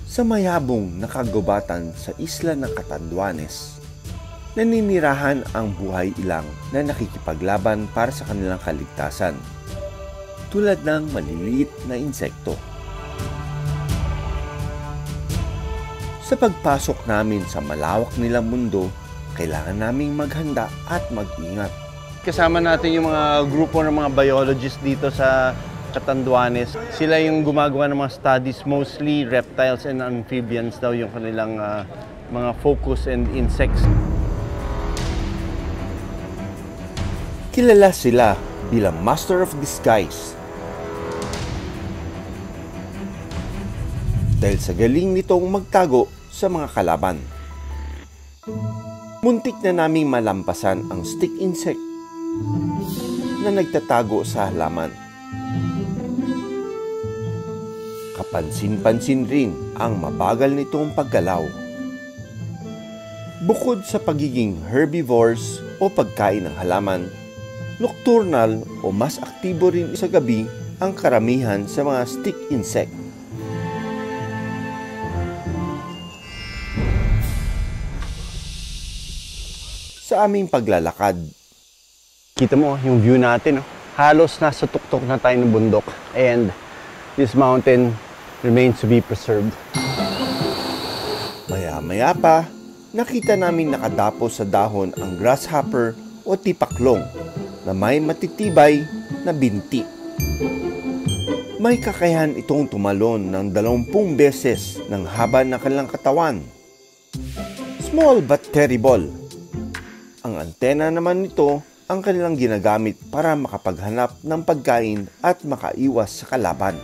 Sa mayabong na kagubatan sa isla ng Catanduanes, naninirahan ang buhay ilang na nakikipaglaban para sa kanilang kaligtasan, tulad ng maliliit na insekto. Sa pagpasok namin sa malawak nilang mundo, kailangan naming maghanda at mag-ingat. Kasama natin yung mga grupo ng mga biologists dito sa Catanduanes. Sila yung gumagawa ng mga studies, mostly reptiles and amphibians daw yung kanilang mga focus and insects. Kilala sila bilang Master of Disguise dahil sa galing nitong magtago sa mga kalaban. Muntik na naming malampasan ang stick insect na nagtatago sa halaman. Kapansin-pansin rin ang mabagal nitong paggalaw. Bukod sa pagiging herbivores o pagkain ng halaman, nocturnal o mas aktibo rin sa gabi ang karamihan sa mga stick insect. Sa aming paglalakad, Kita mo yung view natin, halos nasa tuktok na tayo ng bundok, and this mountain remains to be preserved. Maya-maya pa, nakita namin nakadapo sa dahon ang grasshopper o tipaklong na may matitibay na binti. May kakayahan itong tumalon ng 20 beses ng haba ng kanilang katawan. Small but terrible. Ang antena naman nito ang kanilang ginagamit para makapaghanap ng pagkain at makaiwas sa kalaban.